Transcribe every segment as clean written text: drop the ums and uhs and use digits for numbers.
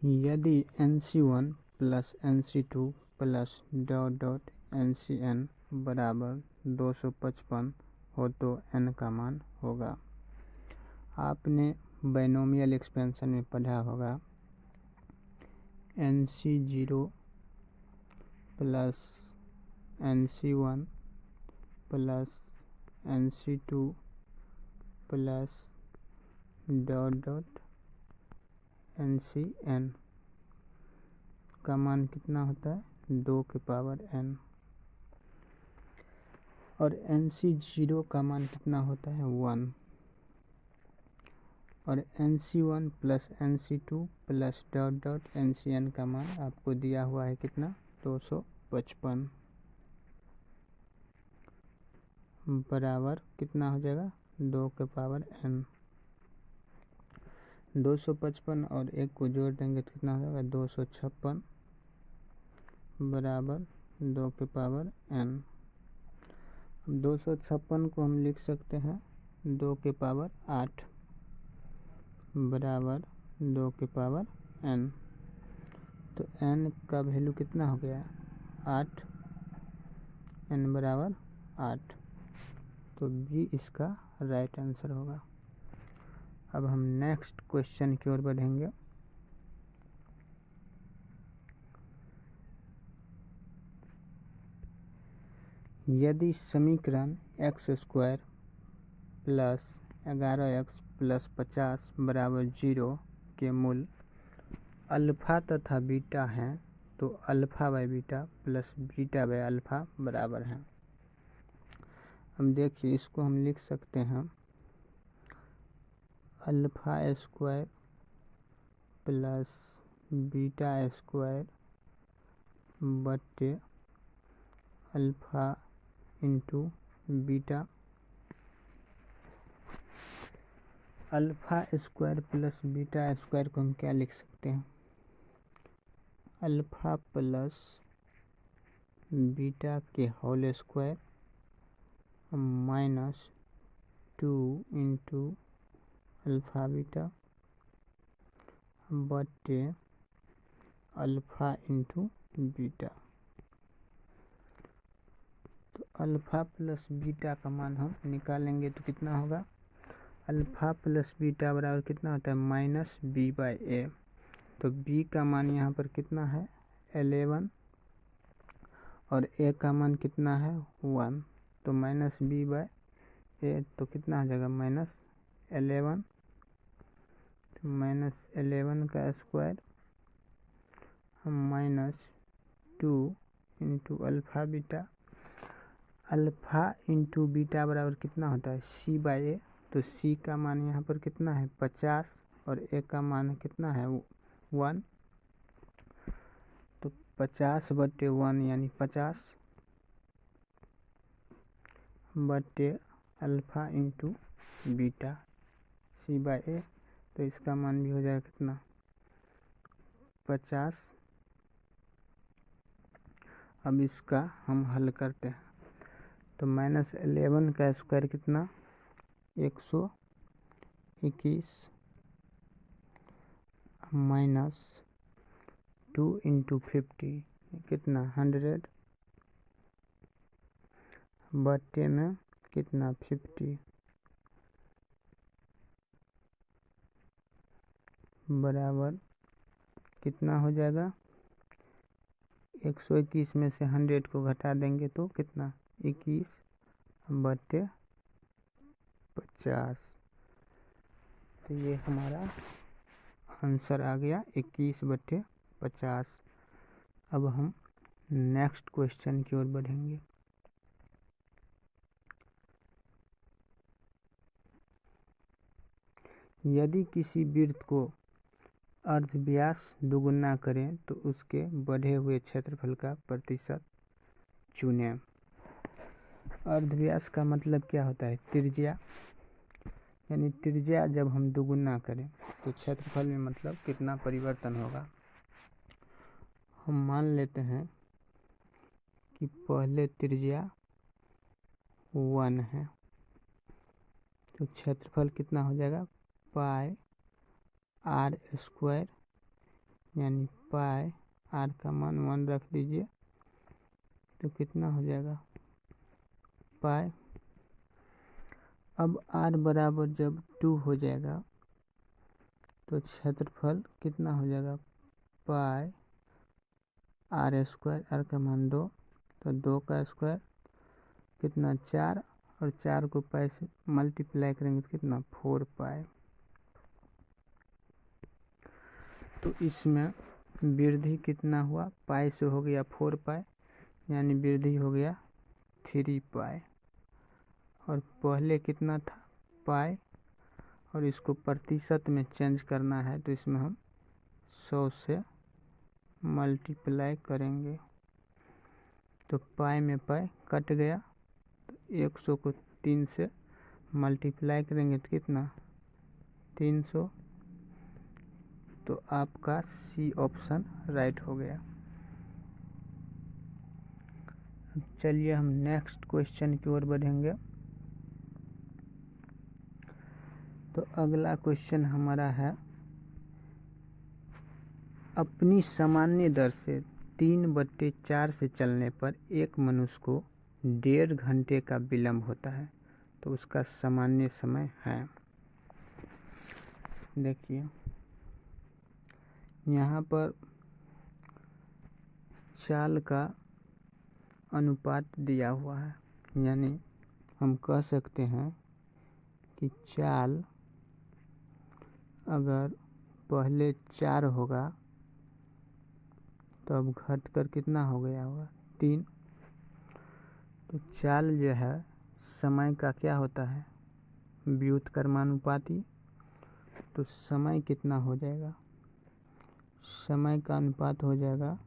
यदि NC1 plus NC2 plus dot dot NCN बराबर 255 हो तो n का मान होगा। आपने बाइनोमियल एक्सपेंशन में पढ़ा होगा NC0 plus NC1 plus NC2 plus dot dot NCN का मान कितना होता है 2 के पावर n, और NC0 का मान कितना होता है 1, और NC1 plus NC2 plus dot dot NCN का मान आपको दिया हुआ है कितना 255 बराबर कितना हो जाएगा 2 के पावर n। 255 और 1 को जोड़ देंगे तो कितना हो जाएगा 256 बराबर 2 के पावर n। 256 को हम लिख सकते हैं 2 के पावर 8 बराबर 2 के पावर n। तो n का वैल्यू कितना हो गया 8, n बराबर 8, तो बी इसका राइट आंसर होगा। अब हम नेक्स्ट क्वेश्चन की ओर बढ़ेंगे। यदि समीकरण x square plus 11x plus 50 बराबर 0 के मूल अल्फा तथा बीटा हैं तो alpha by beta plus beta by alpha बराबर है। हम देखिए इसको हम लिख सकते हैं alpha square plus beta square बटे alpha into beta. Alpha square plus beta square को हम क्या लिख सकते हैं अल्फा प्लस बीटा के whole square minus 2 into alpha beta बटे अल्फा इंटू बीटा। तो अल्फा प्लस बीटा का मान हम निकालेंगे तो कितना होगा अल्फा प्लस बीटा बराबर कितना होता है माइनस बी बाई ए। तो बी का मान यहाँ पर कितना है 11 और ए का मान कितना है 1, तो माइनस बी बाई ए तो कितना हो जाएगा माइनस 11, तो माइनस 11 का square minus 2 into alpha beta. Alpha into beta बराबर कितना होता है सी बाई ए, तो सी का मान यहाँ पर कितना है 50 और ए का मान कितना है 1, तो 50 बटे 1 यानी 50 बटे alpha into beta C by A, तो इसका मान भी हो जाएगा कितना 50। अब इसका हम हल करते हैं तो माइनस 11 का स्क्वायर कितना 121 माइनस 2 इंटू 50 कितना 100 बटे में कितना 50 बराबर कितना हो जाएगा 121 में से 100 को घटा देंगे तो कितना 21 बटे 50। तो ये हमारा आंसर आ गया 21 बटे 50। अब हम नेक्स्ट क्वेश्चन की ओर बढ़ेंगे। यदि किसी वृत्त को अर्धव्यास दुगुना करें तो उसके बढ़े हुए क्षेत्रफल का प्रतिशत चुनें। अर्धव्यास का मतलब क्या होता है त्रिज्या, यानी त्रिज्या जब हम दुगुना करें तो क्षेत्रफल में मतलब कितना परिवर्तन होगा। हम मान लेते हैं कि पहले त्रिज्या 1 है तो क्षेत्रफल कितना हो जाएगा पाई r स्क्वायर यानी पाई आर का मान 1 रख दीजिए तो कितना हो जाएगा पाई। अब आर बराबर जब 2 हो जाएगा तो क्षेत्रफल कितना हो जाएगा पाई आर स्क्वायर, आर का मान 2 तो 2 का स्क्वायर कितना 4 और 4 को पाई से मल्टीप्लाई करेंगे तो कितना 4 पाई। तो इसमें वृद्धि कितना हुआ पाई से हो गया 4 पाई यानी वृद्धि हो गया 3 पाई। और पहले कितना था पाई और इसको प्रतिशत में चेंज करना है तो इसमें हम 100 से मल्टीप्लाई करेंगे तो पाई में पाई कट गया तो 100 को 3 से मल्टीप्लाई करेंगे तो कितना 300। तो आपका सी ऑप्शन राइट हो गया। चलिए हम नेक्स्ट क्वेश्चन की ओर बढ़ेंगे। तो अगला क्वेश्चन हमारा है अपनी सामान्य दर से 3/4 से चलने पर एक मनुष्य को 1.5 घंटे का विलंब होता है तो उसका सामान्य समय है। देखिए यहाँ पर चाल का अनुपात दिया हुआ है यानी हम कह सकते हैं कि चाल अगर पहले 4 होगा तो अब घटकर कितना हो गया होगा 3। तो चाल जो है समय का क्या होता है व्युत्क्रमानुपाती। तो समय कितना हो जाएगा समय का अनुपात हो जाएगा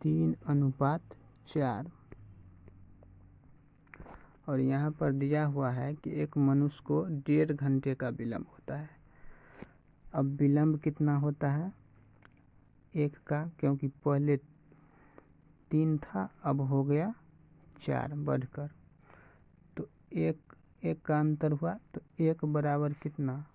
3:4। और यहाँ पर दिया हुआ है कि एक मनुष्य को 1.5 घंटे का विलंब होता है। अब विलंब कितना होता है 1 का क्योंकि पहले 3 था अब हो गया 4 बढ़कर तो 1 का अंतर हुआ तो 1 बराबर कितना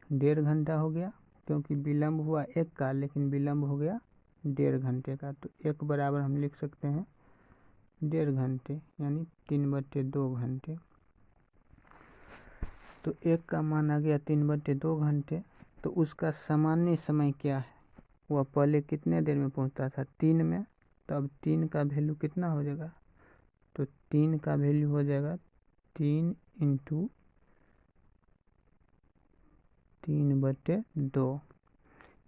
1.5 घंटा हो गया क्योंकि विलंब हुआ 1 का लेकिन विलंब हो गया 1.5 घंटे का। तो 1 बराबर हम लिख सकते हैं 1.5 घंटे यानी 3/2 घंटे। तो 1 का मान आ गया 3/2 घंटे। तो उसका सामान्य समय क्या है वह पहले कितने देर में पहुंचता था 3 में। तो अब 3 का वैल्यू कितना हो जाएगा तो 3 का वैल्यू हो जाएगा 3 × 3/2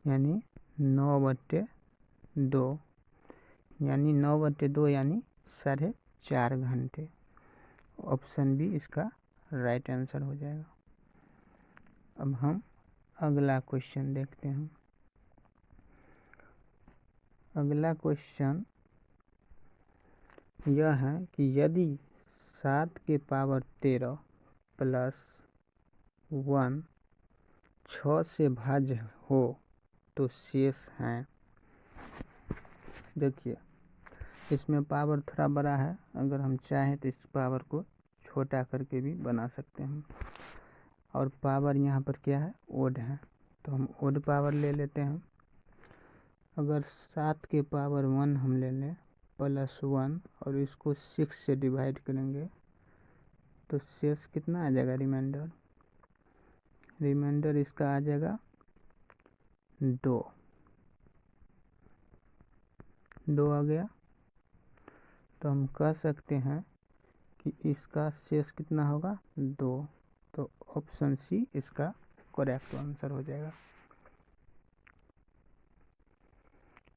यानी 9/2 यानी 9/2 यानी 4.5 घंटे। ऑप्शन बी इसका राइट आंसर हो जाएगा। अब हम अगला क्वेश्चन देखते हैं। अगला क्वेश्चन यह है कि यदि 7 के पावर 13 प्लस 1 6 से भाज्य हो तो शेष हैं। देखिए इसमें पावर थोड़ा बड़ा है अगर हम चाहें तो इस पावर को छोटा करके भी बना सकते हैं। और पावर यहाँ पर क्या है ओड है तो हम ओड पावर ले लेते हैं। अगर 7 के पावर 1 हम ले लें प्लस 1 और इसको 6 से डिवाइड करेंगे तो शेष कितना आ जाएगा रिमाइंडर इसका आ जाएगा 2 आ गया। तो हम कह सकते हैं कि इसका शेष कितना होगा 2। तो ऑप्शन सी इसका करेक्ट आंसर हो जाएगा।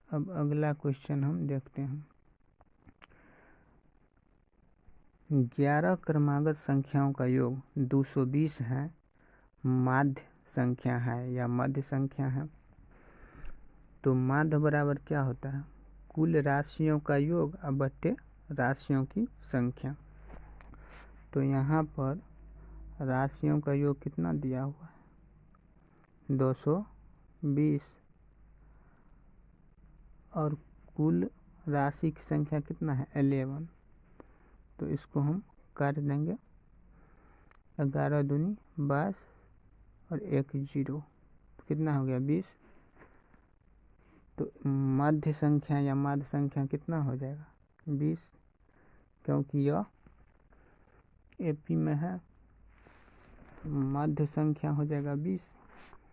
अब अगला क्वेश्चन हम देखते हैं। 11 क्रमागत संख्याओं का योग 220 है माध्य संख्या है या मध्य संख्या है। तो माध्य बराबर क्या होता है कुल राशियों का योग बट्टे राशियों की संख्या। तो यहाँ पर राशियों का योग कितना दिया हुआ है 220 और कुल राशि की संख्या कितना है 11। तो इसको हम काट देंगे 11 दूनी 22 और 1 0 कितना हो गया 20। तो मध्य संख्या या माध्य संख्या कितना हो जाएगा 20, क्योंकि यह एपी में है। मध्य संख्या हो जाएगा 20।